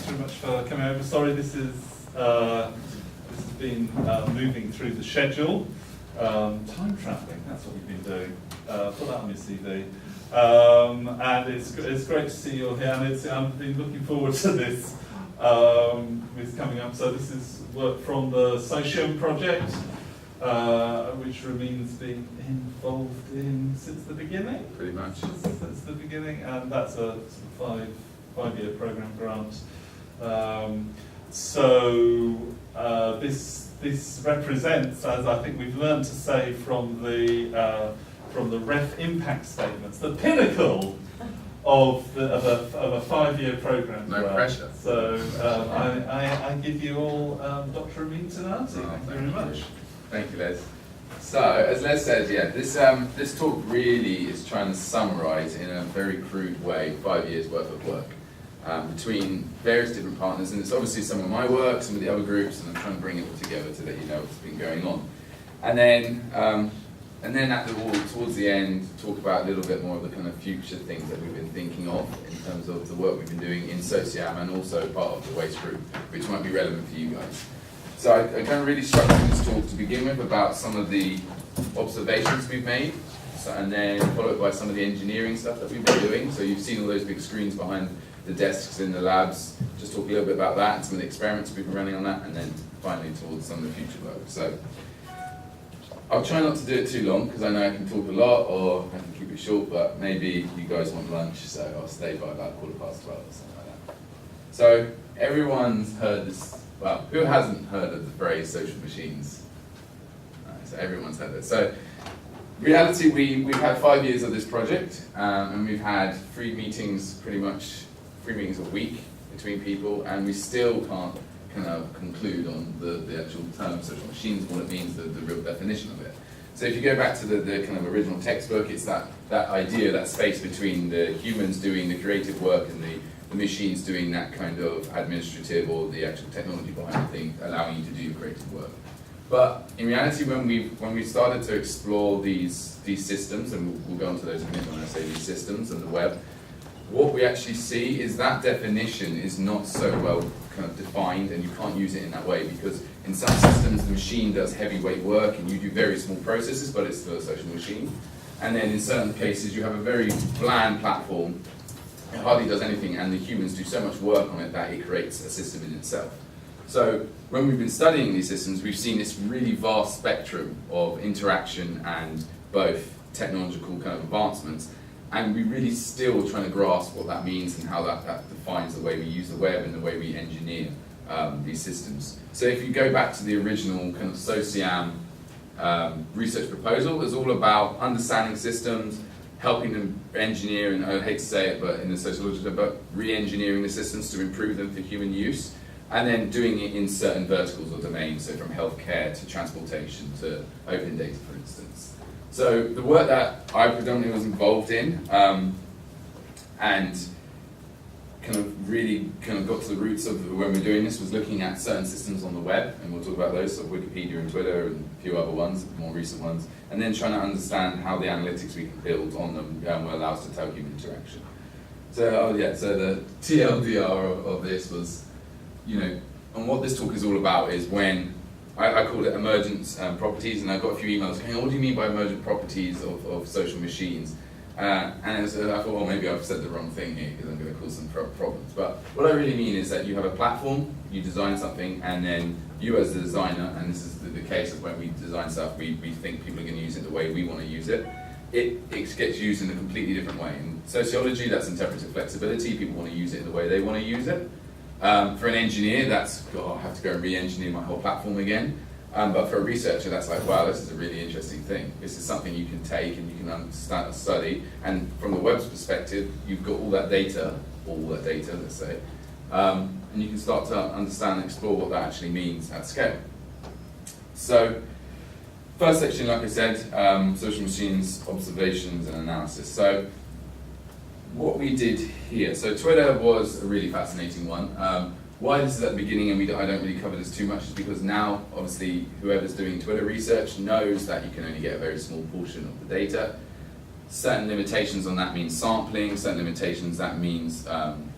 very much for coming over. Sorry, this has been moving through the schedule. Time travelling, that's what we've been doing. Put that on your CV. And it's great to see you all here, and I've been looking forward to this. It's coming up. So this is work from the Socium project, which Ramine's been involved in since the beginning. Pretty much. Since the beginning, and that's a sort of five-year program grant. This represents, as I think we've learned to say from the ref impact statements, the pinnacle of a five-year program. No pressure. So I give you all Dr. Ramine Tinati. Thank you very much. Thank you, Les. So, as Les said, yeah, this talk really is trying to summarise in a very crude way 5 years worth of work between various different partners, and it's obviously some of my work, some of the other groups, and I'm trying to bring it all together to let you know what's been going on. And then towards the end, talk about a little bit more of the kind of future things that we've been thinking of in terms of the work we've been doing in Sociam and also part of the WAIS group, which might be relevant for you guys. So I kind of really structured this talk to begin with about some of the observations we've made, and then followed by some of the engineering stuff that we've been doing. So you've seen all those big screens behind the desks in the labs. Just talk a little bit about that and some of the experiments we've been running on that, and then finally towards some of the future work. So I'll try not to do it too long because I know I can talk a lot, or I can keep it short, but maybe you guys want lunch, so I'll stay by about 12:15 or something like that. So everyone's heard this. Well, who hasn't heard of the phrase social machines? So everyone's heard it. So, reality, we've had 5 years of this project, and we've had 3 meetings a week between people, and we still can't kind of conclude on the actual term social machines, what it means, the real definition of it. So if you go back to the kind of original textbook, it's that idea, that space between the humans doing the creative work and the machines doing that kind of administrative or the actual technology behind the thing, allowing you to do your creative work. But in reality, when we started to explore these systems, and we'll go on to those in a minute when I say these systems and the web, what we actually see is that definition is not so well kind of defined, and you can't use it in that way, because in some systems the machine does heavyweight work and you do very small processes, but it's still a social machine. And then in certain cases you have a very bland platform. It hardly does anything, and the humans do so much work on it that it creates a system in itself. So when we've been studying these systems, we've seen this really vast spectrum of interaction and both technological kind of advancements, and we're really still trying to grasp what that means and how that defines the way we use the web and the way we engineer these systems. So if you go back to the original kind of Sociam research proposal, it was all about understanding systems, helping them engineer, and I hate to say it, but in the sociological, but re-engineering the systems to improve them for human use, and then doing it in certain verticals or domains, so from healthcare to transportation to open data, for instance. So the work that I predominantly was involved in, and kind of really kind of got to the roots of when we're doing this, was looking at certain systems on the web, and we'll talk about those, so Wikipedia and Twitter and a few other ones, more recent ones, and then trying to understand how the analytics we can build on them will allow us to tell human interaction. So, so the TLDR of this was, and what this talk is all about is when, I called it emergent properties, and I got a few emails going, what do you mean by emergent properties of social machines? And I thought, well, maybe I've said the wrong thing here because I'm going to cause some problems. But what I really mean is that you have a platform, you design something, and then you as the designer, and this is the case of when we design stuff, we think people are going to use it the way we want to use it. It gets used in a completely different way. In sociology, that's interpretive flexibility. People want to use it the way they want to use it. For an engineer, that's, I have to go and re-engineer my whole platform again. But for a researcher, that's like, wow, this is a really interesting thing. This is something you can take and you can understand, study. And from the web's perspective, you've got all that data, let's say, and you can start to understand and explore what that actually means at scale. So, first section, like I said, social machines, observations, and analysis. So, what we did here. So, Twitter was a really fascinating one. Why this is at the beginning and I don't really cover this too much is because now, obviously, whoever's doing Twitter research knows that you can only get a very small portion of the data. Certain limitations on that means sampling, certain limitations that means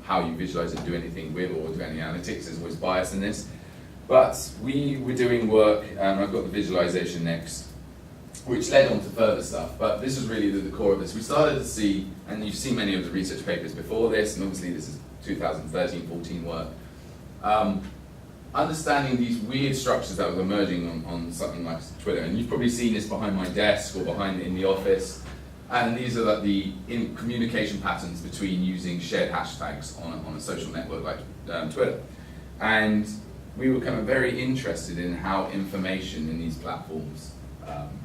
how you visualize it, do anything with, or do any analytics. There's always bias in this. But we were doing work, and I've got the visualization next, which led on to further stuff. But this was really the core of this. We started to see, and you've seen many of the research papers before this, and obviously this is 2013-14 work, understanding these weird structures that were emerging on something like Twitter. And you've probably seen this behind my desk or behind in the office. And these are like the communication patterns between using shared hashtags on a social network like Twitter. And we were kind of very interested in how information in these platforms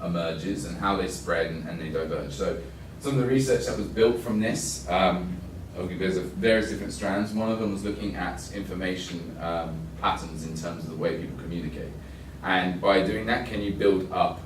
emerges and how they spread and they diverge. So some of the research that was built from this, there's various different strands. One of them was looking at information patterns in terms of the way people communicate. And by doing that, can you build up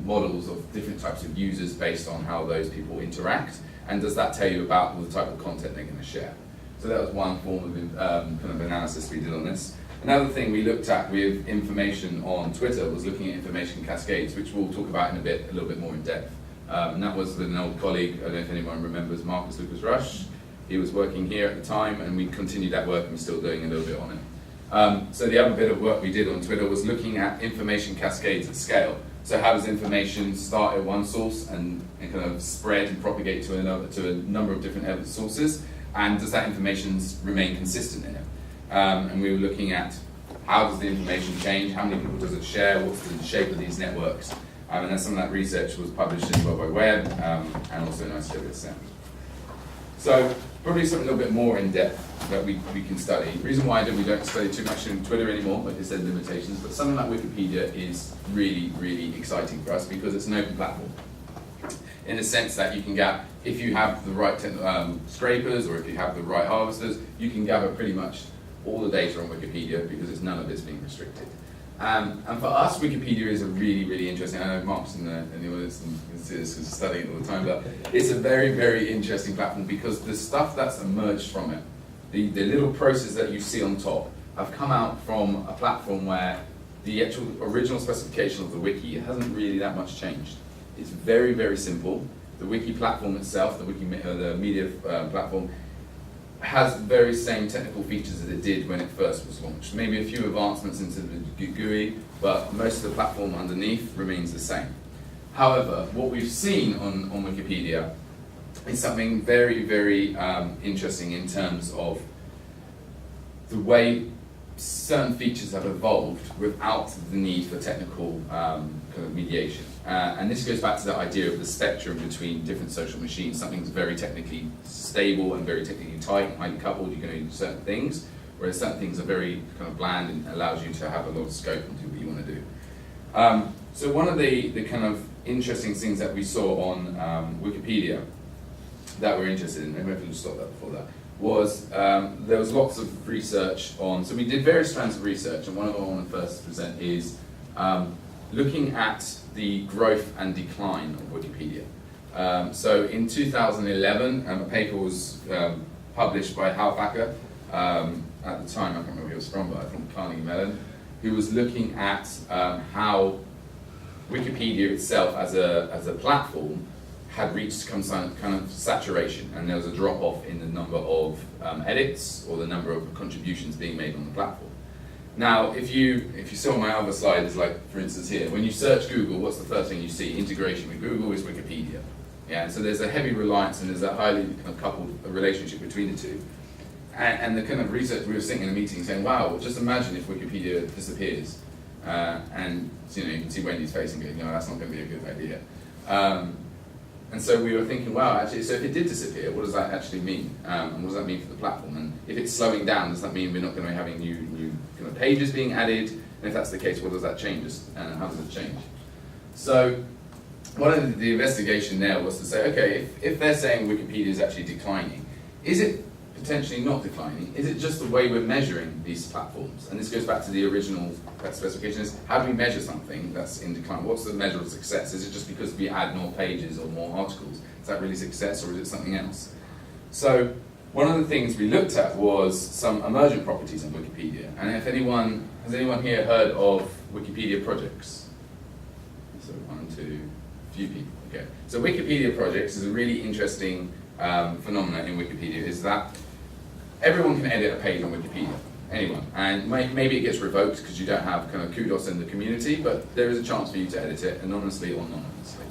models of different types of users based on how those people interact? And does that tell you about the type of content they're going to share? So that was one form of kind of analysis we did on this. Another thing we looked at with information on Twitter was looking at information cascades, which we'll talk about in a little bit more in depth. And that was with an old colleague, I don't know if anyone remembers Marcus Lucas Rush. He was working here at the time, and we continued that work and we're still doing a little bit on it. So the other bit of work we did on Twitter was looking at information cascades at scale. So how does information start at one source and kind of spread and propagate to a number of different sources? And does that information remain consistent in it? And we were looking at how does the information change, how many people does it share, what's the shape of these networks. And then some of that research was published in World Wide Web and also in ICWSM. So probably something a little bit more in depth that we can study. The reason why we don't study too much in Twitter anymore, like I said, limitations, but something like Wikipedia is really, really exciting for us because it's an open platform. In the sense that you can get, if you have the right scrapers or if you have the right harvesters, you can gather pretty much all the data on Wikipedia because none of it's being restricted. And for us, Wikipedia is a really, really interesting, I know Mark's in the audience and you can see this because he's studying it all the time, but it's a very, very interesting platform because the stuff that's emerged from it, the little process that you see on top, have come out from a platform where the actual original specification of the wiki hasn't really that much changed. It's very, very simple. The wiki platform itself, the media platform, has the very same technical features that it did when it first was launched. Maybe a few advancements into the GUI, but most of the platform underneath remains the same. However, what we've seen on Wikipedia is something very, very interesting in terms of the way certain features have evolved without the need for technical kind of mediation. And this goes back to that idea of the spectrum between different social machines. Something's very technically stable and very technically tight and highly coupled, you can only do certain things, whereas certain things are very kind of bland and allows you to have a lot of scope and do what you want to do. So one of the kind of interesting things that we saw on Wikipedia that we're interested in, maybe if we just stop that before that, was there was lots of research on, so we did various strands of research, and one of them I want to first present is looking at the growth and decline of Wikipedia. So in 2011, a paper was published by Halfaker, at the time, I can't remember where he was from, but I think Carnegie Mellon, who was looking at how Wikipedia itself as a platform had reached some kind of saturation, and there was a drop-off in the number of edits or the number of contributions being made on the platform. Now, if you saw my other slides, like for instance here, when you search Google, what's the first thing you see? Integration with Google is Wikipedia. Yeah, so there's a heavy reliance and there's a highly kind of coupled relationship between the two. And the kind of research we were sitting in a meeting saying, wow, just imagine if Wikipedia disappears. And you can see Wendy's face and going, that's not going to be a good idea. And so we were thinking, wow, actually, so if it did disappear, what does that actually mean? And what does that mean for the platform? And if it's slowing down, does that mean we're not going to be having new kind of pages being added? And if that's the case, what does that change? And how does it change? So one of the investigation there was to say, okay, if they're saying Wikipedia is actually declining, is it potentially not declining? Is it just the way we're measuring these platforms? And this goes back to the original specification, is how do we measure something that's in decline? What's the measure of success? Is it just because we add more pages or more articles? Is that really success, or is it something else? So one of the things we looked at was some emergent properties in Wikipedia. And has anyone here heard of Wikipedia projects? So 1, 2, few people. Okay. So Wikipedia projects is a really interesting phenomenon in Wikipedia, is that everyone can edit a page on Wikipedia, anyone. And maybe it gets revoked because you don't have kind of kudos in the community, but there is a chance for you to edit it anonymously or non-anonymously.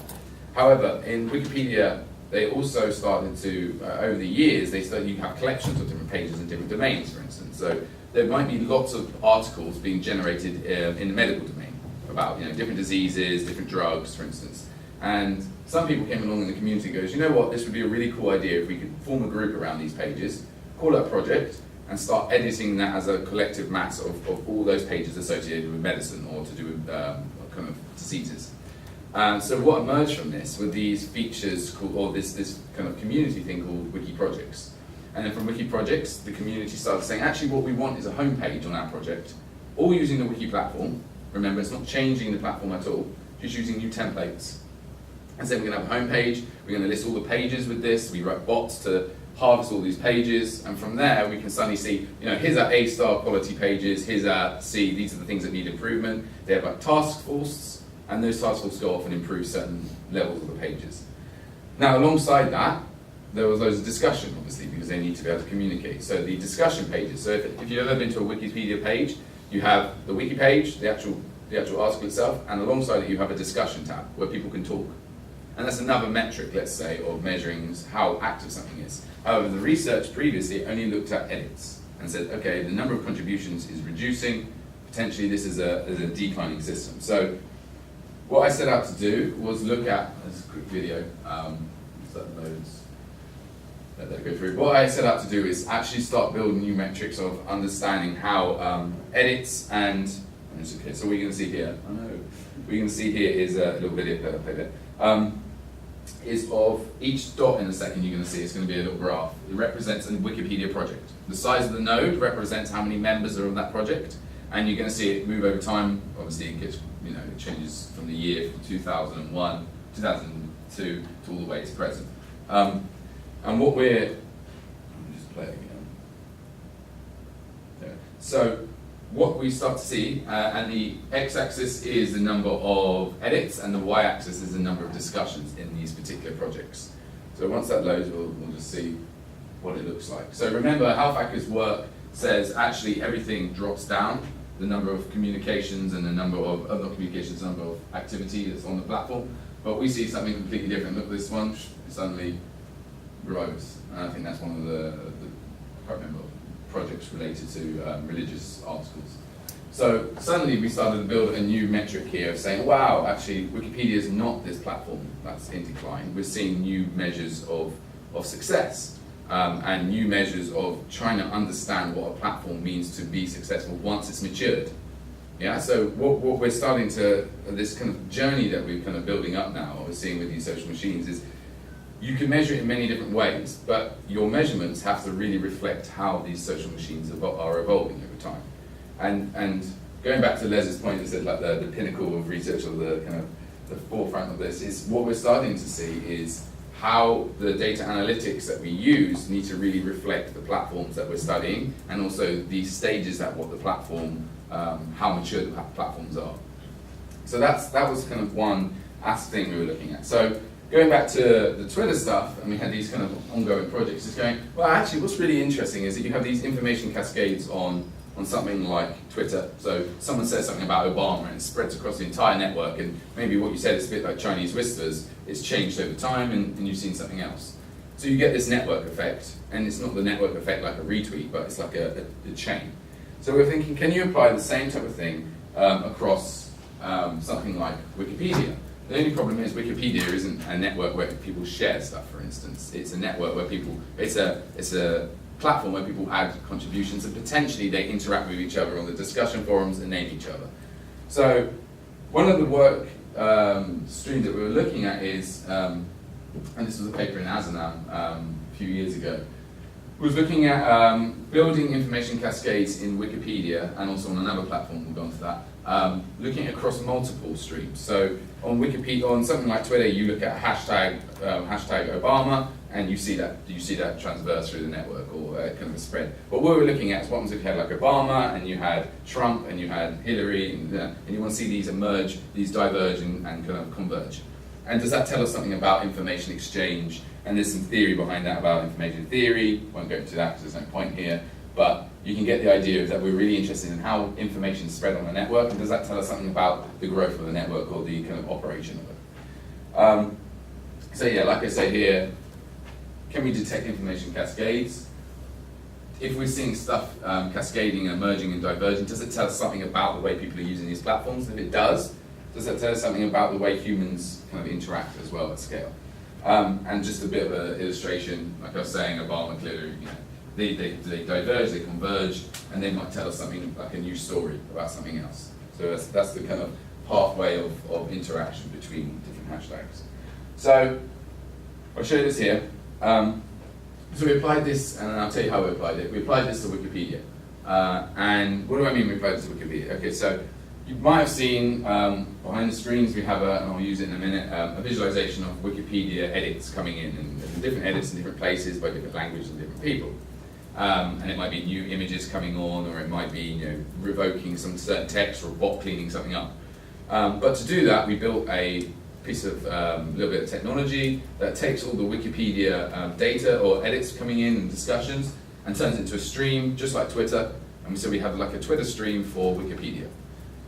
However, in Wikipedia, they also started to, over the years, you have collections of different pages and different domains, for instance. So there might be lots of articles being generated in the medical domain about different diseases, different drugs, for instance. And some people came along in the community and goes, you know what, this would be a really cool idea if we could form a group around these pages, call it a project, and start editing that as a collective mass of all those pages associated with medicine or to do with kind of diseases. So what emerged from this were these features called, or this kind of community thing called wiki projects. And then from wiki projects, the community started saying, actually what we want is a homepage on our project, all using the wiki platform. Remember, it's not changing the platform at all, just using new templates. And so we're going to have a homepage, we're going to list all the pages with this, we write bots to harvest all these pages, and from there we can suddenly see, here's our A-star quality pages, here's our C, these are the things that need improvement. They have like task forces, and those task forces go off and improve certain levels of the pages. Now alongside that, there was loads of discussion, obviously, because they need to be able to communicate. So the discussion pages, so if you've ever been to a Wikipedia page, you have the wiki page, the actual article itself, and alongside it you have a discussion tab where people can talk. And that's another metric, let's say, of measuring how active something is. However, the research previously only looked at edits and said, okay, the number of contributions is reducing, potentially this is a declining system. So what I set out to do was look at, this is a quick video, so that loads, let that go through. What I set out to do is actually start building new metrics of understanding how edits and, okay, so what you're going to see here, what you're going to see here is a little video, play there. Is of each dot in a second you're going to see, it's going to be a little graph. It represents a Wikipedia project. The size of the node represents how many members are of that project, and you're going to see it move over time. Obviously it gets, it changes from the year from 2001, 2002 to all the way to present. And what we're, let me just play it again. There. So what we start to see, and the x-axis is the number of edits, and the y-axis is the number of discussions in these particular projects. So once that loads, we'll just see what it looks like. So remember, Health Hackers' work says actually everything drops down, the number of communications and the number of, not communications, the number of activity that's on the platform, but we see something completely different. Look, this one suddenly grows, and I think that's one of the I can't remember, projects related to religious articles. So suddenly we started to build a new metric here of saying, wow, actually Wikipedia is not this platform that's in decline. We're seeing new measures of success and new measures of trying to understand what a platform means to be successful once it's matured. Yeah, so what we're starting to, this kind of journey that we're kind of building up now, what we're seeing with these social machines is, you can measure it in many different ways, but your measurements have to really reflect how these social machines are evolving over time. And going back to Les's point, he said like the pinnacle of research, or the kind of the forefront of this, is what we're starting to see is how the data analytics that we use need to really reflect the platforms that we're studying, and also the stages that what the platform, how mature the platforms are. So that was kind of one aspect we were looking at. So going back to the Twitter stuff, and we had these kind of ongoing projects, it's going, well, actually what's really interesting is that you have these information cascades on something like Twitter. So someone says something about Obama and it spreads across the entire network, and maybe what you said is a bit like Chinese whispers, it's changed over time and you've seen something else. So you get this network effect, and it's not the network effect like a retweet, but it's like a chain. So we're thinking, can you apply the same type of thing across something like Wikipedia? The only problem is Wikipedia isn't a network where people share stuff, for instance. It's a network where people, it's a platform where people add contributions, and potentially they interact with each other on the discussion forums and name each other. So one of the work streams that we were looking at is, and this was a paper in Azanam a few years ago, was looking at building information cascades in Wikipedia, and also on another platform, we'll go on to that, looking across multiple streams. So on Wikipedia, on something like Twitter, you look at hashtag Obama, and you see that transverse through the network, or kind of a spread. What we were looking at is what happens if you had like Obama, and you had Trump, and you had Hillary, and you want to see these emerge, these diverge and kind of converge. And does that tell us something about information exchange and there's some theory behind that about information theory. Won't go into that because there's no point here, but you can get the idea of that we're really interested in how information is spread on the network, and does that tell us something about the growth of the network or the kind of operation of it. So yeah, like I say here, can we detect information cascades? If we're seeing stuff cascading and merging and diverging, does it tell us something about the way people are using these platforms? If it does that tell us something about the way humans kind of interact as well at scale? And just a bit of an illustration, like I was saying, Obama clearly, they diverge, they converge, and they might tell us something like a new story about something else. So that's the kind of pathway of interaction between different hashtags. So I'll show you this here. So we applied this, and I'll tell you how we applied it. We applied this to Wikipedia. And what do I mean we applied this to Wikipedia? Okay, so you might have seen behind the screens we have and I'll use it in a minute, a visualization of Wikipedia edits coming in, and there's different edits in different places by different languages and different people. And it might be new images coming on, or it might be revoking some certain text, or a bot cleaning something up. But to do that, we built a piece of little bit of technology that takes all the Wikipedia data or edits coming in and discussions and turns it into a stream, just like Twitter. And so we have like a Twitter stream for Wikipedia.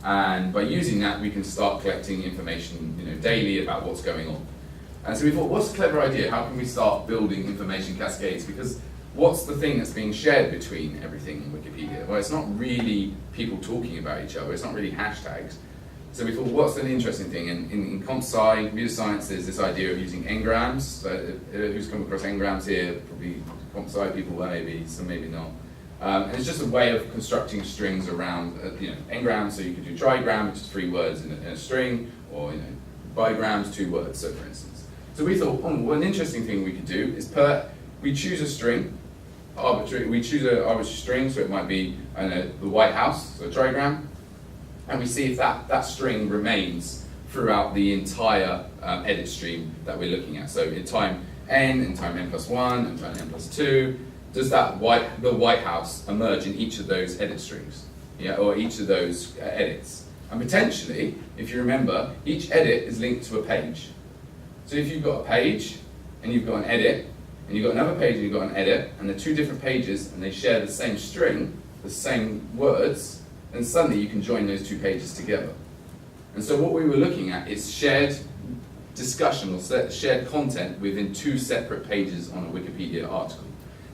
And by using that, we can start collecting information daily about what's going on. And so we thought, what's a clever idea? How can we start building information cascades? Because what's the thing that's being shared between everything in Wikipedia? Well, it's not really people talking about each other. It's not really hashtags. So we thought, what's an interesting thing? And in comp sci, in computer science, there's this idea of using n-grams. So who's come across n-grams here? Probably comp sci people, well, maybe, some maybe not. And it's just a way of constructing strings around, n-grams, so you could do trigram, which is 3 words in a string, or bigrams, 2 words, so for instance. So we thought, one interesting thing we could do is we choose a string, we choose an arbitrary string, so it might be, the White House, so a trigram, and we see if that string remains throughout the entire edit stream that we're looking at. So in time n, in time n+1, in time n+2, does the White House emerge in each of those edit strings, or each of those edits? And potentially, if you remember, each edit is linked to a page. So if you've got a page, and you've got an edit, and you've got another page and you've got an edit, and they're 2 different pages, and they share the same string, the same words, then suddenly you can join those 2 pages together. And so what we were looking at is shared discussion or shared content within 2 separate pages on a Wikipedia article.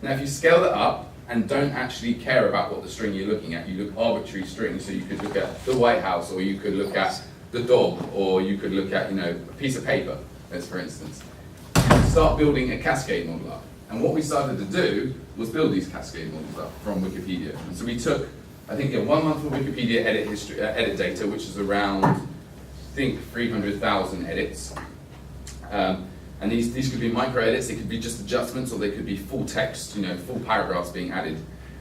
Now if you scale that up and don't actually care about what the string you're looking at, you look arbitrary strings, so you could look at the White House, or you could look at the dog, or you could look at a piece of paper, as for instance. Start building a cascade model up. And what we started to do was build these cascade models up from Wikipedia. And so we took, I think, 1 month of Wikipedia edit data, which is around, I think, 300,000 edits. And these could be micro edits, they could be just adjustments, or they could be full text, full paragraphs being added.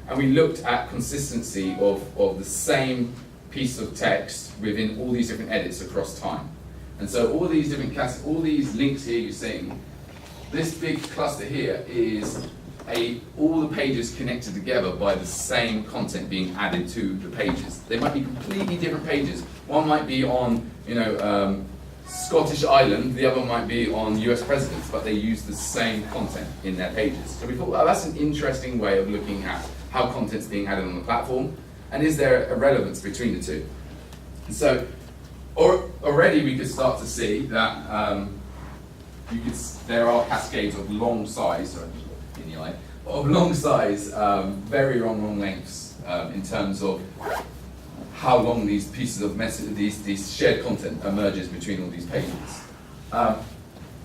And we looked at consistency of the same piece of text within all these different edits across time. And so all these different all these links here you're seeing, this big cluster here is all the pages connected together by the same content being added to the pages. They might be completely different pages. One might be on, Scottish Island, the other might be on US presidents, but they use the same content in their pages. So we thought, well, that's an interesting way of looking at how content's being added on the platform, and is there a relevance between the 2? And so already we could start to see that there are cascades of long size, very long lengths in terms of how long these pieces of these shared content emerges between all these pages.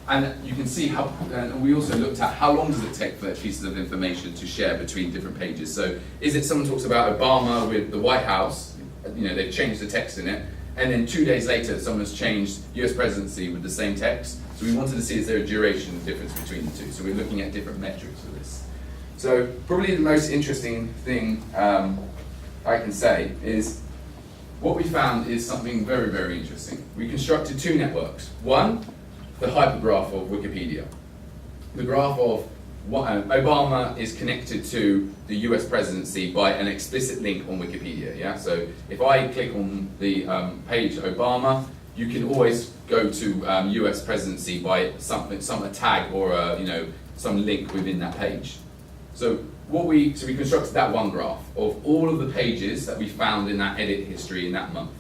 And you can see how, and we also looked at how long does it take for pieces of information to share between different pages. So is it someone talks about Obama with the White House, they've changed the text in it, and then 2 days later someone's changed US presidency with the same text. So we wanted to see, is there a duration difference between the 2? So we're looking at different metrics for this. So probably the most interesting thing I can say is, what we found is something very, very interesting. We constructed 2 networks. One, the hypergraph of Wikipedia. The graph of Obama is connected to the US presidency by an explicit link on Wikipedia. So if I click on the page Obama, you can always go to US presidency by some tag or some link within that page. So we constructed that one graph of all of the pages that we found in that edit history in that month.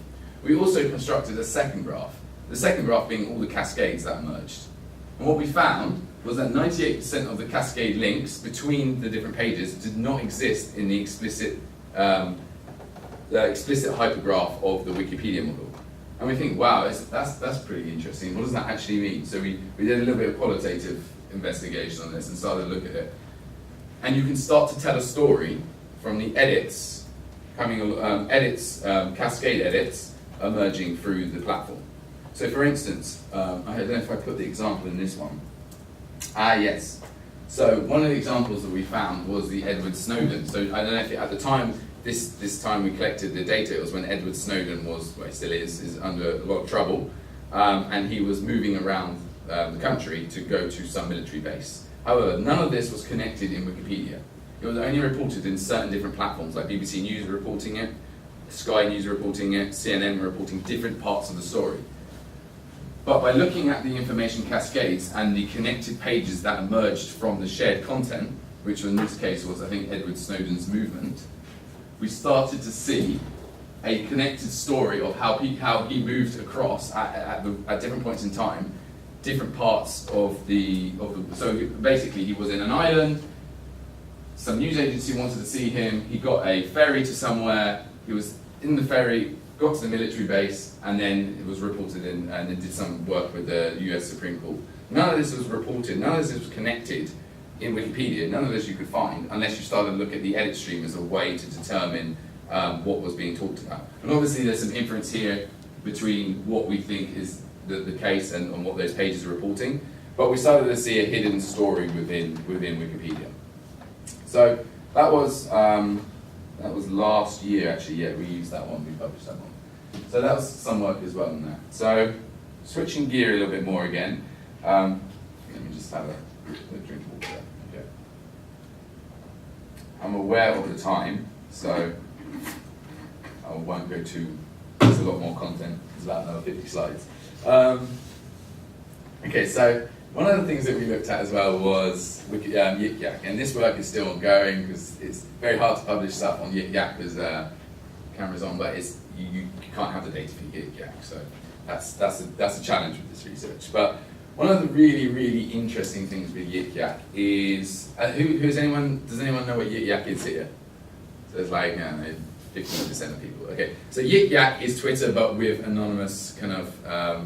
We also constructed a second graph. The second graph being all the cascades that emerged. And what we found was that 98% of the cascade links between the different pages did not exist in the explicit hypergraph of the Wikipedia model. And we think, wow, that's pretty interesting. What does that actually mean? So we did a little bit of qualitative investigation on this and started to look at it. And you can start to tell a story from the cascade edits emerging through the platform. So for instance, I don't know if I put the example in this one. Yes. So one of the examples that we found was the Edward Snowden. So I don't know if at the time, this time we collected the data, it was when Edward Snowden was, well, he still is under a lot of trouble, and he was moving around the country to go to some military base. However, none of this was connected in Wikipedia. It was only reported in certain different platforms, like BBC News reporting it, Sky News reporting it, CNN reporting different parts of the story. But by looking at the information cascades and the connected pages that emerged from the shared content, which in this case was, I think, Edward Snowden's movement, we started to see a connected story of how he moved across at different points in time, different parts of the. So basically, he was in an island. Some news agency wanted to see him. He got a ferry to somewhere. He was in the ferry, got to the military base, and then it was reported in, and then did some work with the US Supreme Court. None of this was reported. None of this was connected in Wikipedia. None of this you could find unless you started to look at the edit stream as a way to determine what was being talked about. And obviously, there's some inference here between what we think is the case and what those pages are reporting. But we started to see a hidden story within Wikipedia. So that was last year, actually. Yeah, we used that one. We published that one. So that was some work as well on that. So switching gear a little bit more again. Let me just have a drink of water. Okay. I'm aware of the time, so I won't go too. There's a lot more content. There's about another 50 slides. Okay, so one of the things that we looked at as well was Yik Yak, and this work is still ongoing because it's very hard to publish stuff on Yik Yak because camera's on, but you can't have the data for Yik Yak, so that's a challenge with this research. But one of the really interesting things with Yik Yak is does anyone know what Yik Yak is here? So it's like 15% of people. Okay, so Yik Yak is Twitter, but with anonymous kind of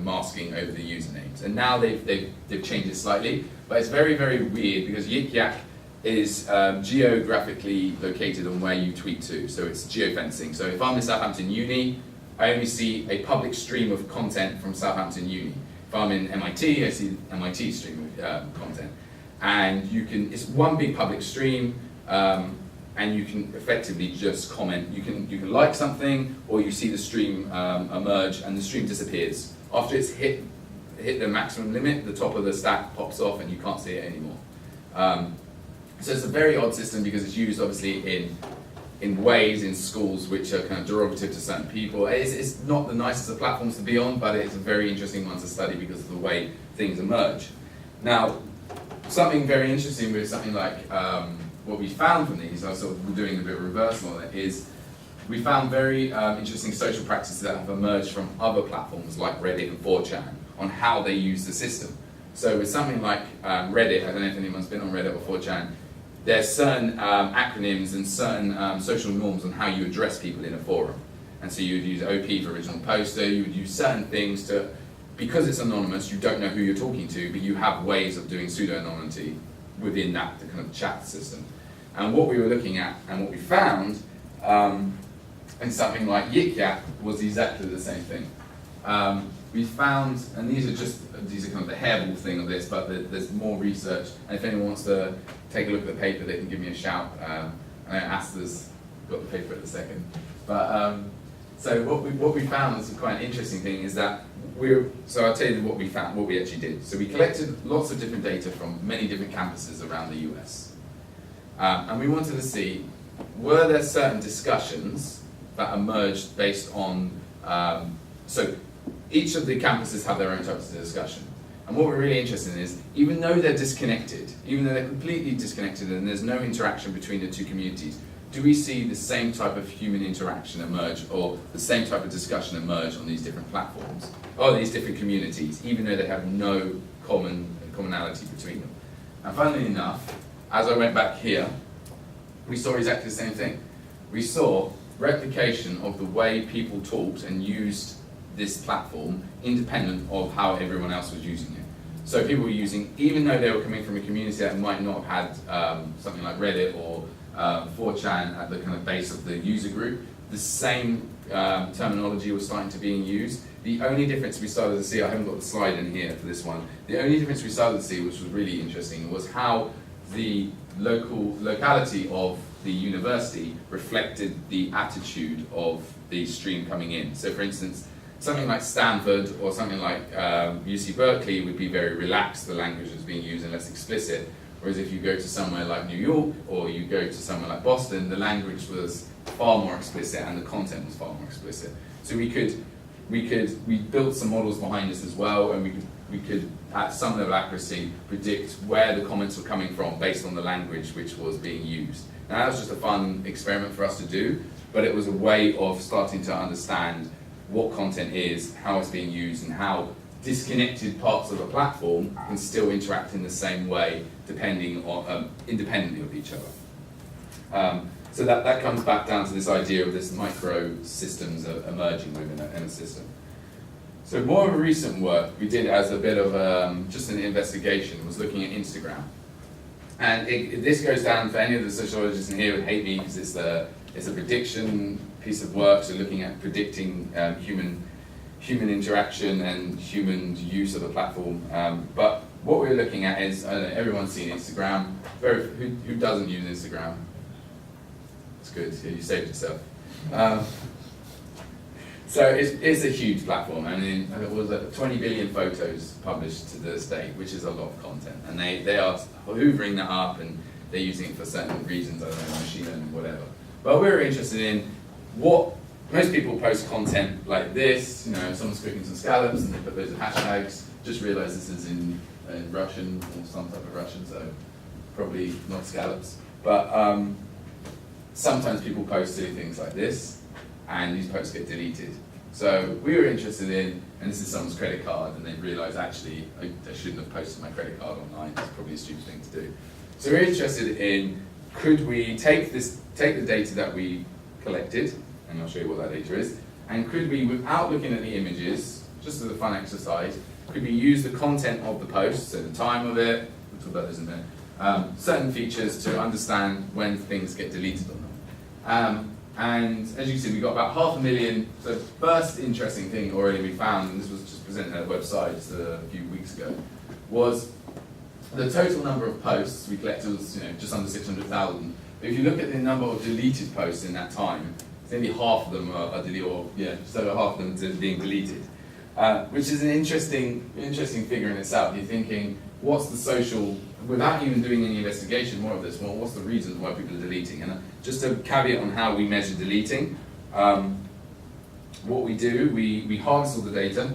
masking over the usernames. And now they've changed it slightly, but it's very weird because Yik Yak is geographically located on where you tweet to. So it's geofencing. So if I'm in Southampton Uni, I only see a public stream of content from Southampton Uni. If I'm in MIT, I see MIT stream of content. And it's one big public stream. And you can effectively just comment. You can like something, or you see the stream emerge, and the stream disappears. After it's hit the maximum limit, the top of the stack pops off, and you can't see it anymore. So it's a very odd system because it's used obviously in ways in schools which are kind of derogative to certain people. It's not the nicest of platforms to be on, but it's a very interesting one to study because of the way things emerge. Now, something very interesting with something like what we found from these, I was sort of doing a bit of reversal on it, is we found very interesting social practices that have emerged from other platforms like Reddit and 4chan on how they use the system. So with something like Reddit, I don't know if anyone's been on Reddit or 4chan, there's certain acronyms and certain social norms on how you address people in a forum. And so you would use OP for original poster, you would use certain things to, because it's anonymous, you don't know who you're talking to, but you have ways of doing pseudo-anonymity within that kind of chat system. And what we were looking at and what we found in something like Yik Yak was exactly the same thing. We found, and these are kind of the hairball thing of this, but there's more research, and if anyone wants to take a look at the paper, they can give me a shout. I know Asta's got the paper at the second. But so what we found was quite an interesting thing is that so I'll tell you what we found, what we actually did. So we collected lots of different data from many different campuses around the US. And we wanted to see, were there certain discussions that emerged based on, so each of the campuses have their own types of discussion. And what we're really interested in is, even though they're disconnected, even though they're completely disconnected and there's no interaction between the two communities, do we see the same type of human interaction emerge, or the same type of discussion emerge on these different platforms, or these different communities, even though they have no commonality between them? And funnily enough, as I went back here, we saw exactly the same thing. We saw replication of the way people talked and used this platform independent of how everyone else was using it. So people were using, even though they were coming from a community that might not have had something like Reddit or 4chan at the kind of base of the user group, the same terminology was starting to be used. The only difference we started to see, I haven't got the slide in here for this one, the only difference we started to see, which was really interesting, was how the locality of the university reflected the attitude of the stream coming in. So for instance, something like Stanford or something like UC Berkeley would be very relaxed, the language was being used and less explicit. Whereas if you go to somewhere like New York or you go to somewhere like Boston, the language was far more explicit and the content was far more explicit. So we built some models behind this as well, and we could at some level of accuracy predict where the comments were coming from based on the language which was being used. Now that was just a fun experiment for us to do, but it was a way of starting to understand what content is, how it's being used, and how disconnected parts of a platform can still interact in the same way depending on, independently of each other. So that comes back down to this idea of this micro systems emerging within a system. So more of a recent work we did as a bit of just an investigation was looking at Instagram. And this goes down for any of the sociologists in here would hate me because it's a prediction piece of work, so looking at predicting human interaction and human use of the platform. But what we're looking at is, I don't know, everyone's seen Instagram. Who doesn't use Instagram? It's good, yeah, you saved yourself. So it's a huge platform. I mean, it was 20 billion photos published to this date, which is a lot of content. And they are hoovering that up and they're using it for certain reasons, I don't know, machine learning, whatever. But we're interested in what, most people post content like this, you know, someone's cooking some scallops and they put loads of hashtags, just realised this is in Russian or some type of Russian, so probably not scallops. But sometimes people post silly things like this, and these posts get deleted. So we were interested in, and this is someone's credit card, and they realised actually I shouldn't have posted my credit card online. It's probably a stupid thing to do. So we're interested in, could we take the data that we collected, and I'll show you what that data is, and could we, without looking at the images, just as a fun exercise, could we use the content of the post, so the time of it, we'll talk about this in a minute, certain features to understand when things get deleted on them. And as you can see, we got about 500,000. So the first interesting thing already we found, and this was just presented at a website just a few weeks ago, was the total number of posts we collected was just under 600,000. But if you look at the number of deleted posts in that time, it's only half of them are deleted, or just over half of them are being deleted, which is an interesting figure in itself. You're thinking, what's the social, without even doing any investigation more of this, well, what's the reasons why people are deleting? And just a caveat on how we measure deleting. What we do, we harvest all the data,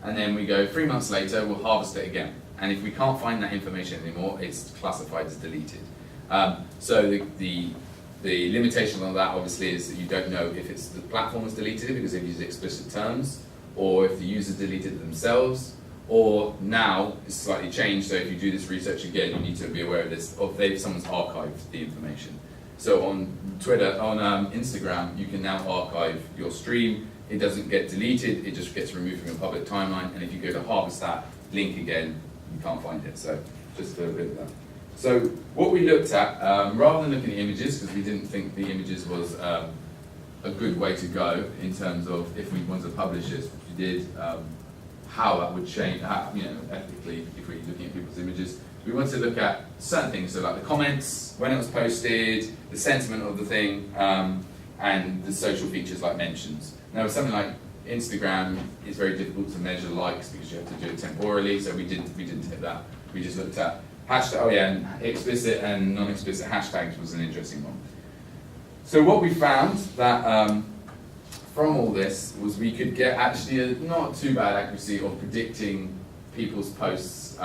and then we go 3 months later, we'll harvest it again. And if we can't find that information anymore, it's classified as deleted. So the limitation on that obviously is that you don't know if it's the platform has deleted it because they've used explicit terms, or if the user deleted it themselves, or now it's slightly changed, so if you do this research again, you need to be aware of this, or if someone's archived the information. So on Twitter, on Instagram, you can now archive your stream. It doesn't get deleted, it just gets removed from your public timeline, and if you go to harvest that link again, you can't find it. So just a bit of that. So what we looked at, rather than looking at images, because we didn't think the images was a good way to go in terms of if we wanted to publish this, which we did, how that would change, ethically, if we're looking at people's images. We want to look at certain things, so like the comments, when it was posted, the sentiment of the thing, and the social features like mentions. Now, with something like Instagram, it's very difficult to measure likes because you have to do it temporally, so we didn't hit that. We just looked at hashtag, and explicit and non-explicit hashtags was an interesting one. So what we found that from all this was we could get actually a not too bad accuracy of predicting people's posts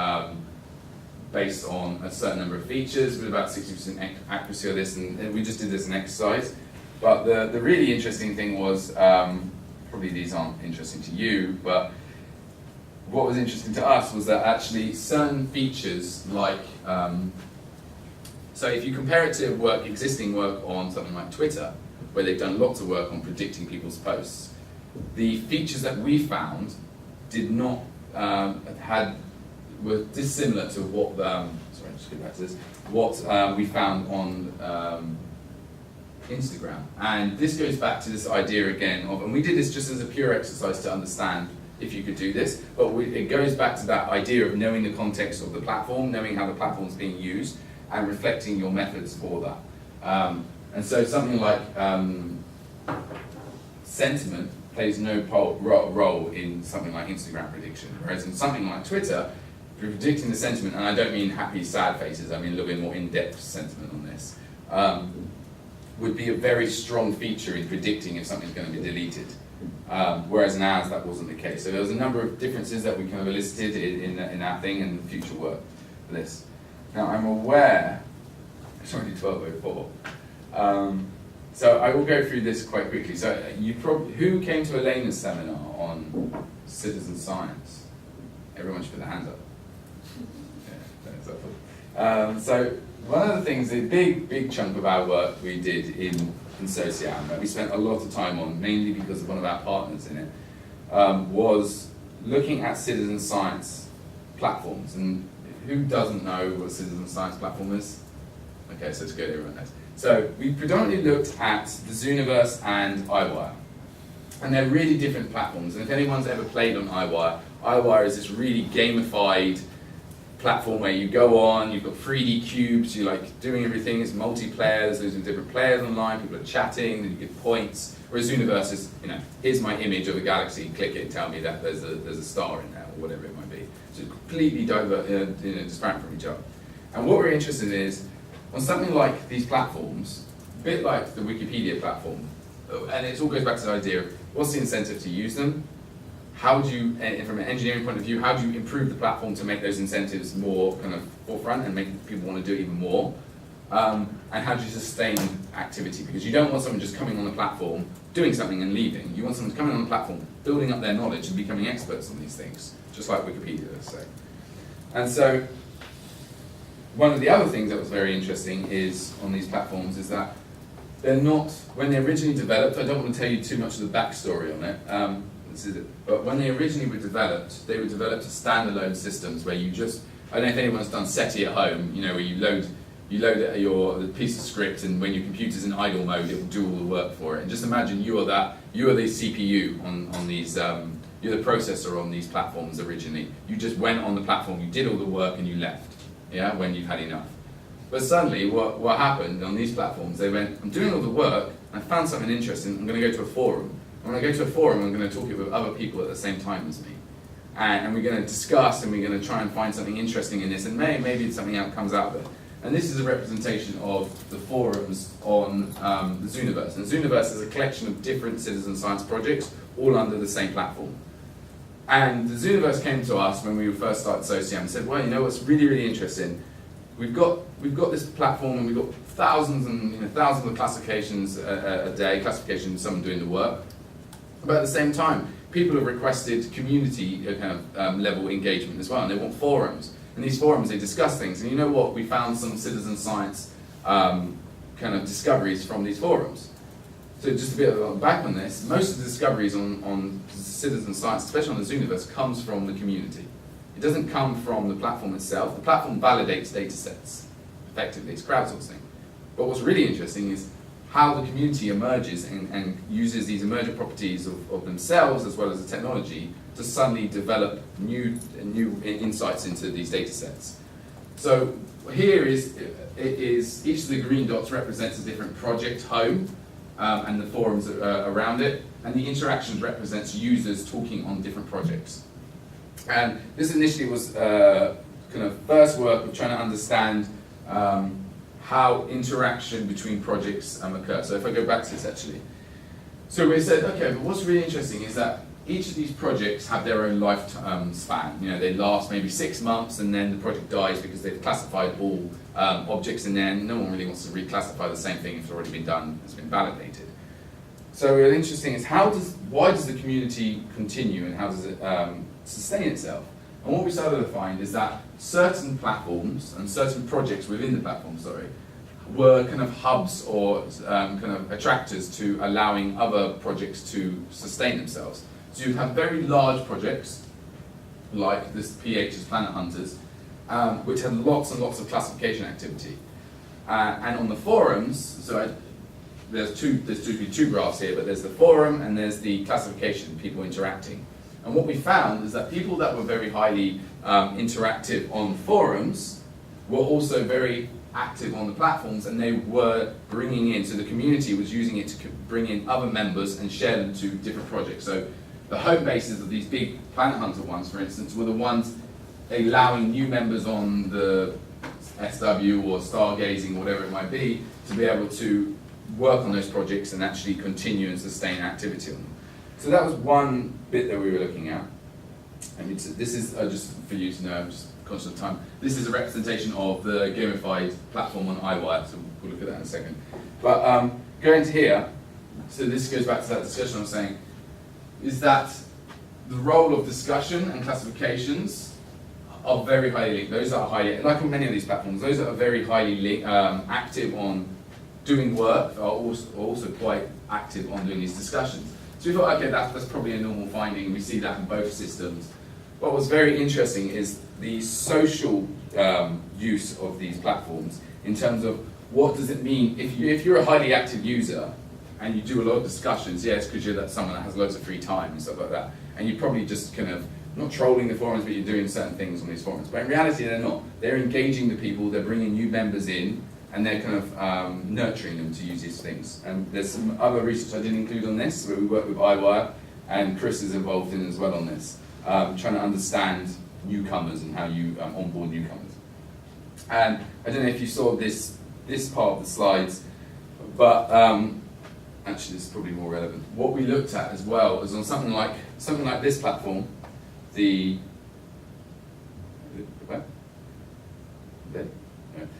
based on a certain number of features, with about 60% accuracy of this, and we just did this as an exercise. But the really interesting thing was, probably these aren't interesting to you, but what was interesting to us was that actually certain features like, so if you compare it to existing work on something like Twitter, where they've done lots of work on predicting people's posts, the features that we found did not, were dissimilar to what, sorry, just go back to this, what we found on Instagram. And this goes back to this idea again of, and we did this just as a pure exercise to understand if you could do this, but it goes back to that idea of knowing the context of the platform, knowing how the platform is being used, and reflecting your methods for that. And so something like sentiment plays no role in something like Instagram prediction, whereas in something like Twitter, if you're predicting the sentiment, and I don't mean happy, sad faces, I mean a little bit more in-depth sentiment on this, would be a very strong feature in predicting if something's going to be deleted. Whereas in ours, that wasn't the case. So there was a number of differences that we kind of elicited in our thing and the future work for this. Now I'm aware, it's already 12:04, so I will go through this quite quickly. So who came to Elena's seminar on citizen science? Everyone should put their hands up. Yeah, that's helpful. So one of the things, a big chunk of our work we did in Sociam, that we spent a lot of time on, mainly because of one of our partners in it, was looking at citizen science platforms. And who doesn't know what a citizen science platform is? Okay, so it's good, everyone knows. So we predominantly looked at the Zooniverse and iWire. And they're really different platforms. And if anyone's ever played on iWire, iWire is this really gamified platform where you go on, you've got 3D cubes, you're like doing everything, it's multiplayer, there's different players online, people are chatting, then you get points. Whereas Zooniverse is, here's my image of a galaxy, click it, tell me that there's a star in there, or whatever it might be. So it's completely disparate from each other. And what we're interested in is, on something like these platforms, a bit like the Wikipedia platform, and it all goes back to the idea of what's the incentive to use them? How do you, from an engineering point of view, how do you improve the platform to make those incentives more kind of forefront and make people want to do it even more? And how do you sustain activity? Because you don't want someone just coming on the platform, doing something and leaving. You want someone coming on the platform, building up their knowledge and becoming experts on these things, just like Wikipedia, let's say. And so, one of the other things that was very interesting is, on these platforms, is that they're not, when they originally developed, I don't want to tell you too much of the backstory on it, but when they originally were developed, they were developed as standalone systems where you just, I don't know if anyone's done SETI at home, where you load the piece of script, and when your computer's in idle mode, it will do all the work for it. And just imagine you are the CPU on these, you're the processor on these platforms originally. You just went on the platform, you did all the work, and you left, when you've had enough. But suddenly, what happened on these platforms, they went, I'm doing all the work, I found something interesting, I'm going to go to a forum. When I go to a forum, I'm going to talk it with other people at the same time as me. And we're going to discuss, and we're going to try and find something interesting in this, and maybe something else comes out of it. And this is a representation of the forums on the Zooniverse. And Zooniverse is a collection of different citizen science projects, all under the same platform. And the Zooniverse came to us when we first started Sociam and said, well, what's really, really interesting? We've got this platform, and we've got thousands of classifications a day, someone doing the work. But at the same time, people have requested community level engagement as well, and they want forums. And these forums, they discuss things. And you know what? We found some citizen science discoveries from these forums. So just a bit of back on this, most of the discoveries on citizen science, especially on the Zooniverse, comes from the community. It doesn't come from the platform itself. The platform validates data sets, effectively. It's crowdsourcing. But what's really interesting is how the community emerges and uses these emergent properties of themselves as well as the technology to suddenly develop new insights into these data sets. So here is each of the green dots represents a different project home and the forums around it, and the interactions represents users talking on different projects. And this initially was first work of trying to understand how interaction between projects occur. So if I go back to this actually, So we said, okay, but what's really interesting is that each of these projects have their own lifetime span. You know, they last maybe 6 months and then the project dies because they've classified all objects in there, and no one really wants to reclassify the same thing if it's already been done, it's been validated. So what's interesting is why does the community continue and how does it sustain itself? And what we started to find is that certain platforms and certain projects within the platform, were kind of hubs or kind of attractors to allowing other projects to sustain themselves. So you have very large projects, like this PH's Planet Hunters, which had lots and lots of classification activity. And on the forums, so there's two graphs here, but there's the forum and there's the classification, people interacting. And what we found is that people that were very highly interactive on forums were also very active on the platforms, and they were bringing in, so the community was using it to bring in other members and share them to different projects. So the home bases of these big Planet Hunter ones, for instance, were the ones allowing new members on the SW or stargazing or whatever it might be to be able to work on those projects and actually continue and sustain activity on them. So that was one bit that we were looking at. And this is just for you to know, I'm just conscious of time. This is a representation of the gamified platform on iWire, so we'll look at that in a second. But going to here, so this goes back to that discussion I was saying, is that the role of discussion and classifications are very highly linked. Those that are highly, like on many of these platforms, those that are very highly active on doing work are also quite active on doing these discussions. So we thought, okay, that's probably a normal finding. We see that in both systems. What was very interesting is the social use of these platforms in terms of what does it mean if you're a highly active user and you do a lot of discussions. Yes, because you're someone that has loads of free time and stuff like that, and you're probably just kind of not trolling the forums, but you're doing certain things on these forums. But in reality, they're not. They're engaging the people. They're bringing new members in, and they're kind of nurturing them to use these things. And there's some other research I didn't include on this, where we work with iWire, and Chris is involved in as well on this, trying to understand newcomers and how you onboard newcomers. And I don't know if you saw this part of the slides, but actually this is probably more relevant. What we looked at as well is on something like this platform,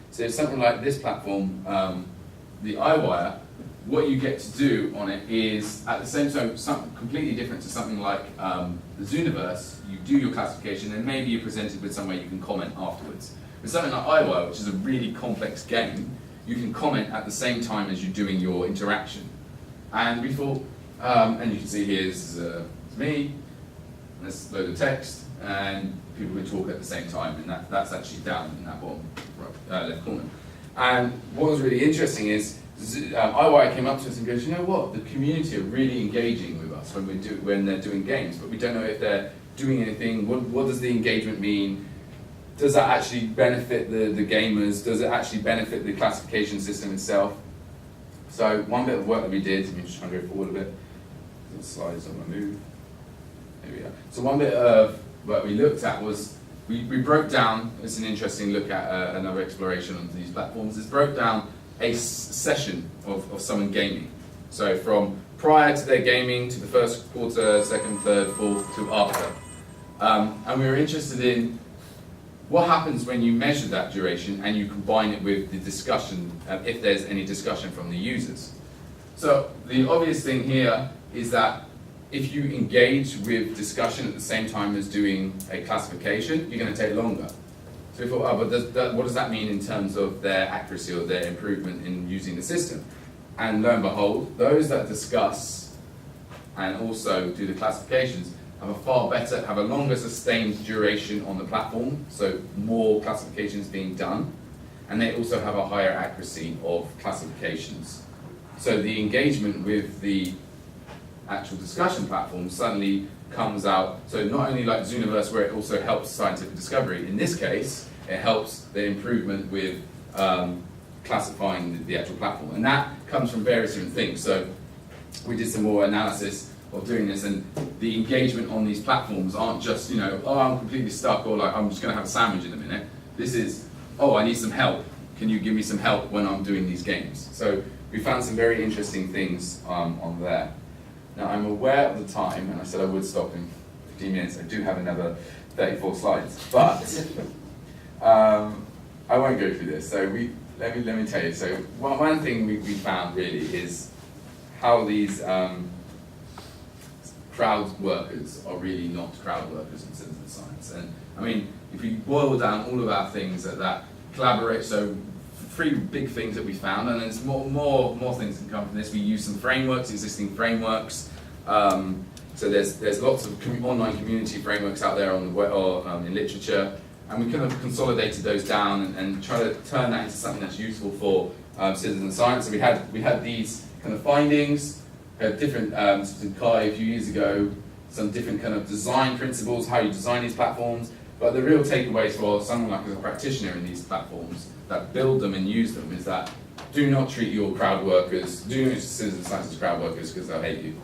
so something like this platform, the iWire, what you get to do on it is at the same time something completely different to something like the Zooniverse. You do your classification and maybe you're presented with some way you can comment afterwards. With something like iWire, which is a really complex game, you can comment at the same time as you're doing your interaction. And we thought, and you can see here, this is me, there's a load of text, and people can talk at the same time, and that's actually down in that bottom left corner. And what was really interesting is, iWire came up to us and goes, you know what, the community are really engaging with us when they're doing games, but we don't know if they're doing anything. What does the engagement mean? Does that actually benefit the gamers? Does it actually benefit the classification system itself? So one bit of work that we did, let me just try and go forward a bit. The slides on my move. There we go. So one bit of what we looked at was, we broke down, it's an interesting look at another exploration on these platforms, is broke down a session of someone gaming. So from prior to their gaming to the first quarter, second, third, fourth, to after. And we were interested in what happens when you measure that duration and you combine it with the discussion, if there's any discussion from the users. So the obvious thing here is that if you engage with discussion at the same time as doing a classification, you're going to take longer. So we thought, oh, but what does that mean in terms of their accuracy or their improvement in using the system? And lo and behold, those that discuss and also do the classifications have a longer sustained duration on the platform, so more classifications being done, and they also have a higher accuracy of classifications. So the engagement with the actual discussion platform suddenly comes out, so not only like Zooniverse where it also helps scientific discovery, in this case it helps the improvement with classifying the actual platform, and that comes from various different things. So we did some more analysis of doing this, and the engagement on these platforms aren't just, you know, oh, I'm completely stuck, or like, I'm just going to have a sandwich in a minute. This is, oh, I need some help. Can you give me some help when I'm doing these games? So we found some very interesting things on there. Now I'm aware of the time, and I said I would stop in 15 minutes. I do have another 34 slides, but I won't go through this. So let me tell you. So one thing we found really is how these crowd workers are really not crowd workers in citizen science. And I mean, if we boil down all of our things that collaborate, so 3 big things that we found, and there's more things that come from this. We use some frameworks, existing frameworks. So there's lots of online community frameworks out there on the web or in literature, and we kind of consolidated those down and try to turn that into something that's useful for citizen science. So we had these kind of findings, different Kai a few years ago, some different kind of design principles, how you design these platforms. But the real takeaways for someone like as a practitioner in these platforms that build them and use them is that do not treat your crowd workers, do not use citizen science as crowd workers because they'll hate you.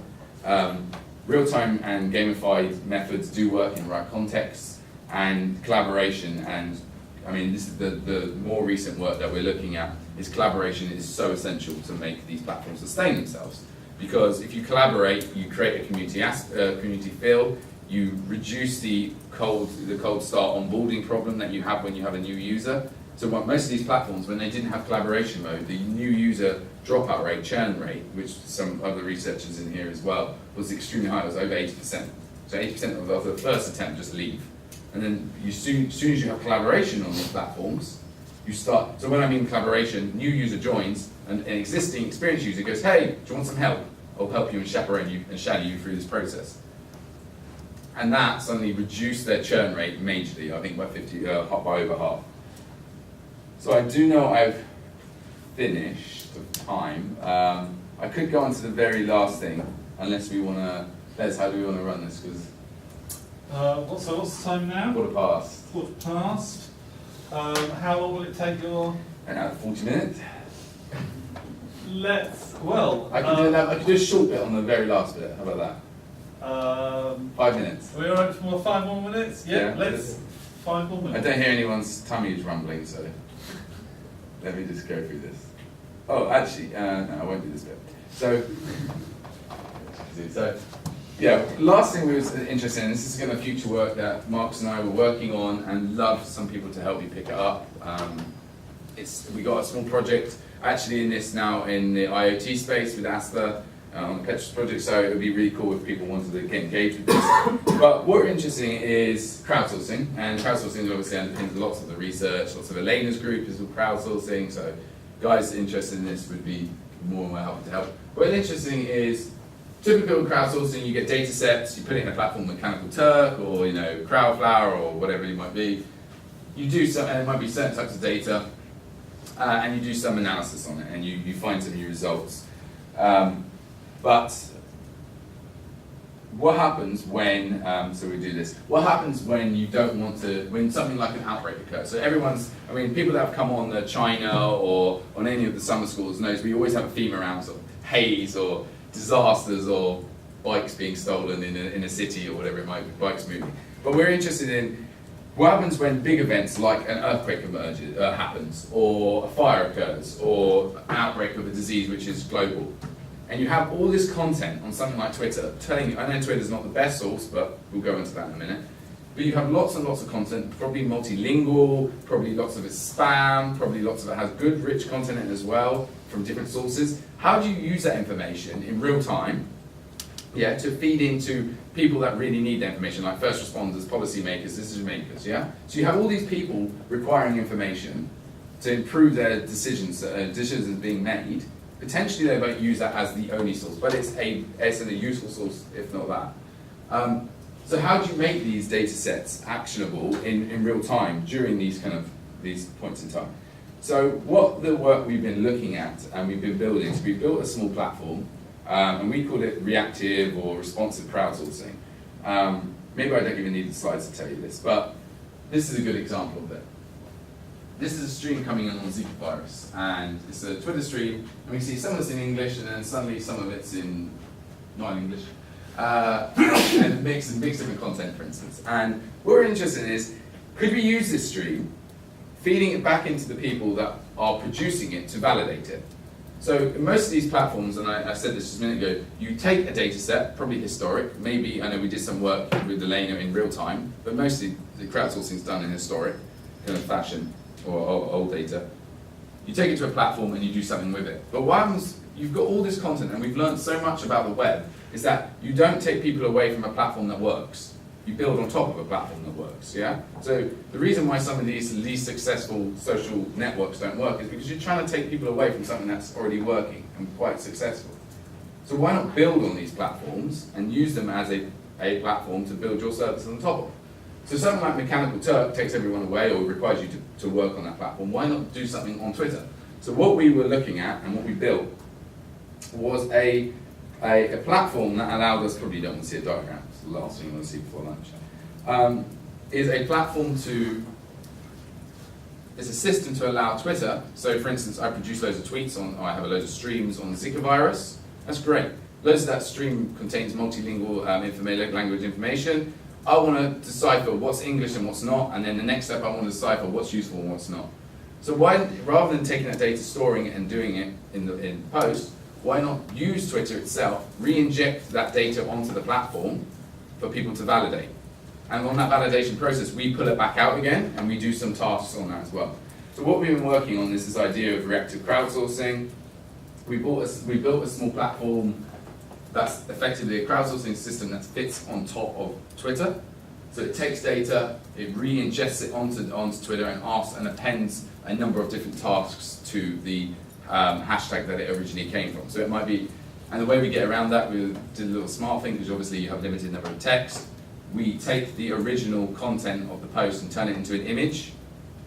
Real-time and gamified methods do work in the right contexts, and collaboration, and I mean this is the more recent work that we're looking at, is collaboration is so essential to make these platforms sustain themselves. Because if you collaborate, you create a community feel, you reduce the cold start onboarding problem that you have when you have a new user. So most of these platforms, when they didn't have collaboration mode, the new user dropout rate, churn rate, which some other researchers in here as well, was extremely high. It was over 80%. So 80% of the first attempt just leave. And then as soon as you have collaboration on these platforms, you start. So when I mean collaboration, new user joins, and an existing experienced user goes, hey, do you want some help? I'll help you and chaperone you and shadow you through this process. And that suddenly reduced their churn rate majorly, I think by over half. So I do know I've finished the time. I could go on to the very last thing, unless we want to, Les, how do we want to run this? Because what's the time now? Quarter past. Quarter past. How long will it take your... An hour 40 minutes. I could do a short bit on the very last bit. How about that? 5 minutes. Are we alright for 5 more minutes? Yeah, let's 5 more minutes. I don't hear anyone's tummies rumbling, so let me just go through this. Oh, actually, no, I won't do this bit. So yeah, last thing we was interested in, this is kind of future work that Marcus and I were working on, and love some people to help me pick it up. We got a small project actually in this now in the IoT space with Asta on the Petrus project, so it would be really cool if people wanted to get engaged with this. But what we're interested in is crowdsourcing, and crowdsourcing obviously underpins lots of the research, lots of Elena's group is with crowdsourcing, so guys interested in this would be more than happy to help. What's interesting is typical crowdsourcing, you get data sets, you put it in a platform like Mechanical Turk or Crowdflower or whatever it might be. You do some, and it might be certain types of data, and you do some analysis on it, and you find some new results. But what happens when, so we do this, what happens when you don't want to, when something like an outbreak occurs? So people that have come on the China or on any of the summer schools knows we always have a theme around sort of haze or disasters or bikes being stolen in a city or whatever it might be, bikes moving. But we're interested in what happens when big events like an earthquake happens, or a fire occurs, or an outbreak of a disease which is global. And you have all this content on something like Twitter telling you, I know Twitter's not the best source, but we'll go into that in a minute. But you have lots and lots of content, probably multilingual, probably lots of it's spam, probably lots of it has good, rich content in it as well from different sources. How do you use that information in real time, to feed into people that really need the information, like first responders, policymakers, decision makers, So you have all these people requiring information to improve their decisions being made. Potentially they won't use that as the only source, but it's a useful source, if not that. So how do you make these data sets actionable in real time during these points in time? So what the work we've been looking at and we've been building is we've built a small platform, and we call it reactive or responsive crowdsourcing. Maybe I don't even need the slides to tell you this, but this is a good example of it. This is a stream coming in on Zika virus, and it's a Twitter stream, and we see some of it's in English, and then suddenly some of it's in non-English, and it makes different content, for instance. And what we're interested in is, could we use this stream, feeding it back into the people that are producing it to validate it? So in most of these platforms, and I said this just a minute ago, you take a data set, probably historic, maybe, I know we did some work with Elena in real time, but mostly the crowdsourcing is done in historic kind of fashion, or old data. You take it to a platform and you do something with it. But what happens, you've got all this content, and we've learned so much about the web, is that you don't take people away from a platform that works. You build on top of a platform that works, yeah? So the reason why some of these least successful social networks don't work is because you're trying to take people away from something that's already working and quite successful. So why not build on these platforms and use them as a platform to build your service on top of? So something like Mechanical Turk takes everyone away or requires you to work on that platform. Why not do something on Twitter? So what we were looking at and what we built was a platform that allowed us, probably don't want to see a diagram, it's the last thing you want to see before lunch, is a platform it's a system to allow Twitter, so for instance I produce loads of tweets or I have a load of streams on the Zika virus, that's great. Loads of that stream contains multilingual language information. I want to decipher what's English and what's not, and then the next step I want to decipher what's useful and what's not. So why, rather than taking that data, storing it and doing it in post, why not use Twitter itself, re-inject that data onto the platform for people to validate? And on that validation process, we pull it back out again, and we do some tasks on that as well. So what we've been working on is this idea of reactive crowdsourcing. We built a small platform that's effectively a crowdsourcing system that fits on top of Twitter. So it takes data, it re-ingests it onto Twitter and asks and appends a number of different tasks to the hashtag that it originally came from. So it might be, and the way we get around that, we did a little smart thing, because obviously you have a limited number of text. We take the original content of the post and turn it into an image,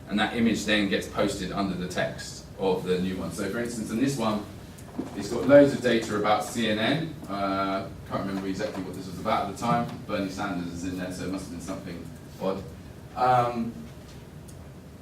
and that image then gets posted under the text of the new one. So for instance, in this one, it's got loads of data about CNN. Can't remember exactly what this was about at the time. Bernie Sanders is in there, so it must have been something odd.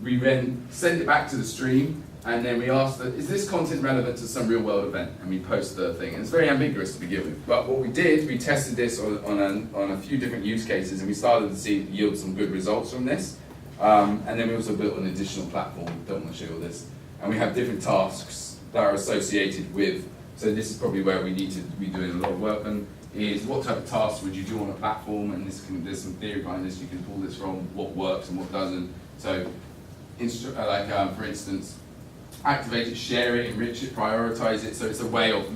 We then send it back to the stream, and then we ask that, is this content relevant to some real world event? And we post the thing. And it's very ambiguous to begin with. But what we did, we tested this on a few different use cases, and we started to yield some good results from this. And then we also built an additional platform. Don't want to show you all this. And we have different tasks that are associated with, so this is probably where we need to be doing a lot of work on, is what type of tasks would you do on a platform, and there's some theory behind this, you can pull this from what works and what doesn't. So, for instance, activate it, share it, enrich it, prioritize it, so it's a way of,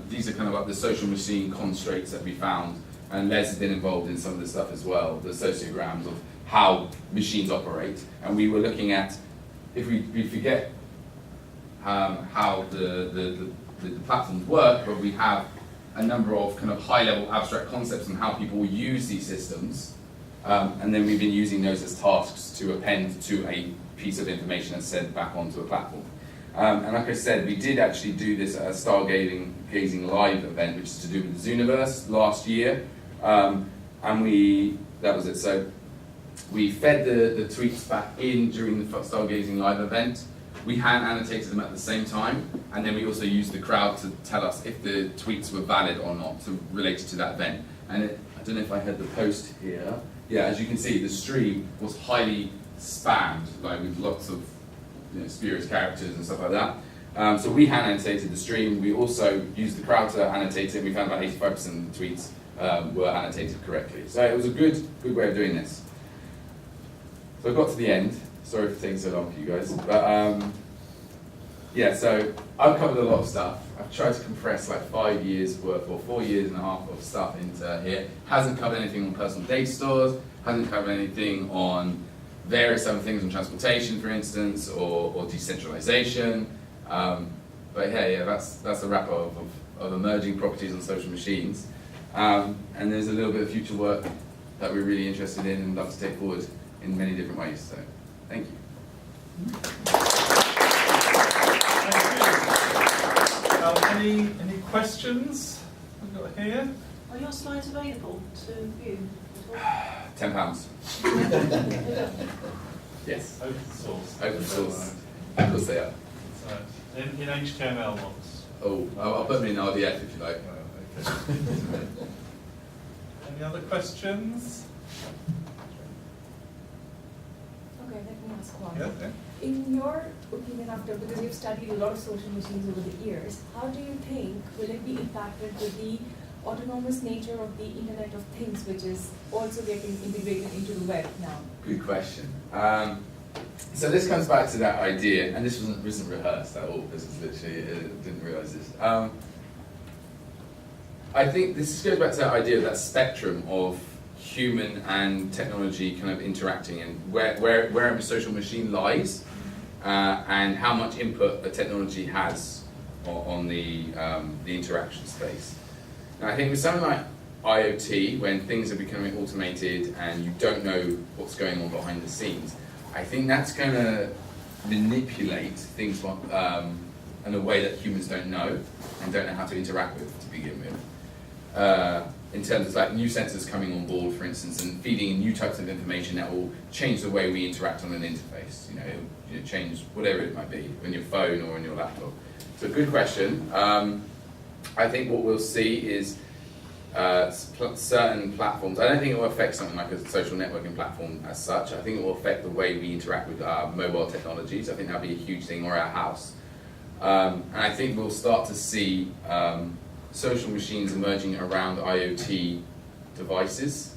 these are kind of like the social machine constraints that we found, and Les has been involved in some of this stuff as well, the sociograms of how machines operate, and we were looking at, if we forget how the platforms work, but we have a number of kind of high-level abstract concepts on how people use these systems, and then we've been using those as tasks to append to a piece of information and send back onto a platform. And like I said, we did actually do this at a Stargazing Live event, which is to do with the Zooniverse last year, and that was it. So we fed the tweets back in during the Stargazing Live event. We hand annotated them at the same time, and then we also used the crowd to tell us if the tweets were valid or not, related to that event. And I don't know if I had the post here. Yeah, as you can see, the stream was highly spammed, like with lots of spurious characters and stuff like that. So we hand annotated the stream. We also used the crowd to annotate it. We found about 85% of the tweets were annotated correctly. So it was a good way of doing this. So I got to the end. Sorry for taking so long for you guys, but yeah, so I've covered a lot of stuff. I've tried to compress like 5 years worth or 4 years and a half of stuff into here. Hasn't covered anything on personal data stores, hasn't covered anything on various other things on transportation, for instance, or decentralization. But yeah, that's a wrap of emerging properties on social machines. And there's a little bit of future work that we're really interested in and love to take forward in many different ways. So. Thank you. Thank you. Any questions we've got here? Are your slides available to view? £10. Yes. Open source. Open source. Of course they are. So, in HTML ones. Oh, I'll put them in RDF if you like. Okay. Any other questions? Okay, let me ask one. Yeah, okay. in your opinion, after, because you've studied a lot of social machines over the years, how do you think will it be impacted with the autonomous nature of the Internet of Things, which is also getting integrated into the web now? Good question. So this comes back to that idea, and this wasn't rehearsed at all. This is literally, didn't realise this. I think this goes back to that idea of that spectrum of human and technology kind of interacting, and where a social machine lies, and how much input a technology has on the interaction space. Now, I think with something like IoT, when things are becoming automated and you don't know what's going on behind the scenes, I think that's going to manipulate things in a way that humans don't know and don't know how to interact with to begin with. In terms of like new sensors coming on board, for instance, and feeding in new types of information that will change the way we interact on an interface. It'll change whatever it might be, on your phone or on your laptop. So good question. I think what we'll see is certain platforms. I don't think it will affect something like a social networking platform as such. I think it will affect the way we interact with our mobile technologies. I think that'll be a huge thing, or our house. And I think we'll start to see social machines emerging around IoT devices.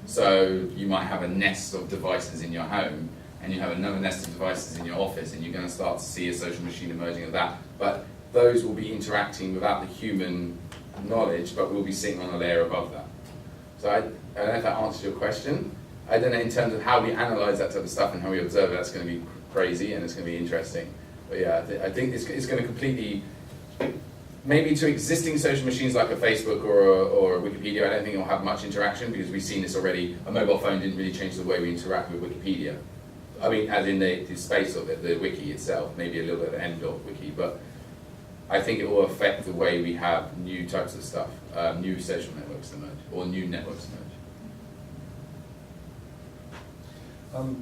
So you might have a nest of devices in your home, and you have another nest of devices in your office, and you're going to start to see a social machine emerging of that. But those will be interacting without the human knowledge, but we'll be sitting on a layer above that. So I don't know if that answers your question. I don't know in terms of how we analyze that type of stuff and how we observe it, that's going to be crazy and it's going to be interesting. But yeah, I think it's going to completely, maybe to existing social machines like a Facebook or a Wikipedia, I don't think it will have much interaction, because we've seen this already. A mobile phone didn't really change the way we interact with Wikipedia. I mean, as in the space of it, the wiki itself, maybe a little bit of end-dot wiki, but I think it will affect the way we have new types of stuff, new social networks emerge, or new networks emerge.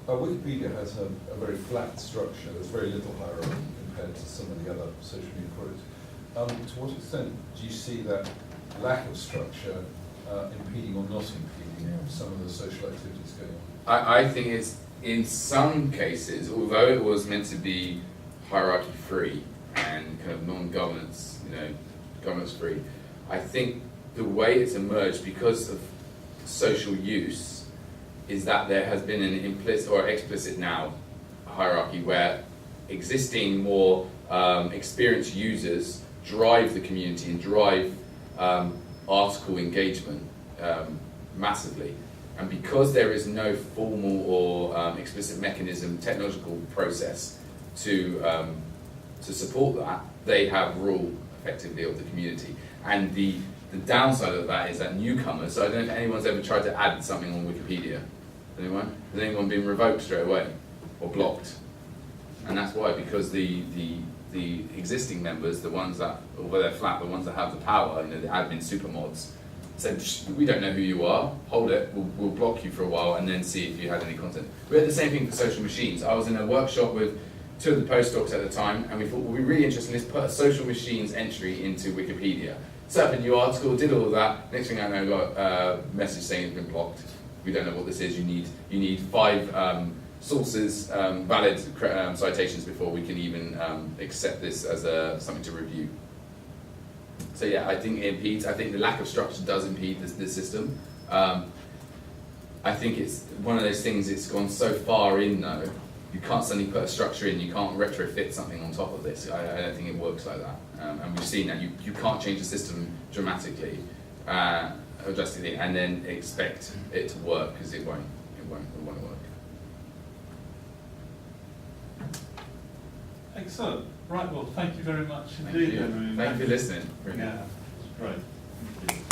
Wikipedia has a very flat structure. There's very little hierarchy compared to some of the other social media products. To what extent do you see that lack of structure impeding or not impeding some of the social activities going on? I think it's, in some cases, although it was meant to be hierarchy-free and kind of non-governance, governance-free, I think the way it's emerged because of social use is that there has been an implicit or explicit now hierarchy where existing more experienced users drive the community and drive article engagement massively. And because there is no formal or explicit mechanism, technological process to support that, they have rule effectively of the community. And the downside of that is that newcomers, so I don't know if anyone's ever tried to add something on Wikipedia. Anyone? Has anyone been revoked straight away or blocked? And that's why, because the existing members, the ones that, although they're flat, the ones that have the power, the admin supermods, said, we don't know who you are, hold it, we'll block you for a while and then see if you had any content. We had the same thing for social machines. I was in a workshop with two of the postdocs at the time, and we thought, well, we'd be really interesting, let's put a social machines entry into Wikipedia. Set up a new article, did all of that, next thing I know, got a message saying it's been blocked. We don't know what this is, you need 5 sources, valid citations before we can even accept this as something to review. So yeah, I think it impedes. I think the lack of structure does impede the system. I think it's one of those things, it's gone so far in though, you can't suddenly put a structure in, you can't retrofit something on top of this. I don't think it works like that. And we've seen that you can't change the system dramatically, or drastically, and then expect it to work, because it won't work. Excellent. Right, well, thank you very much Thank indeed. you. Henry. Thank you for listening. Yeah, it's great. Thank you.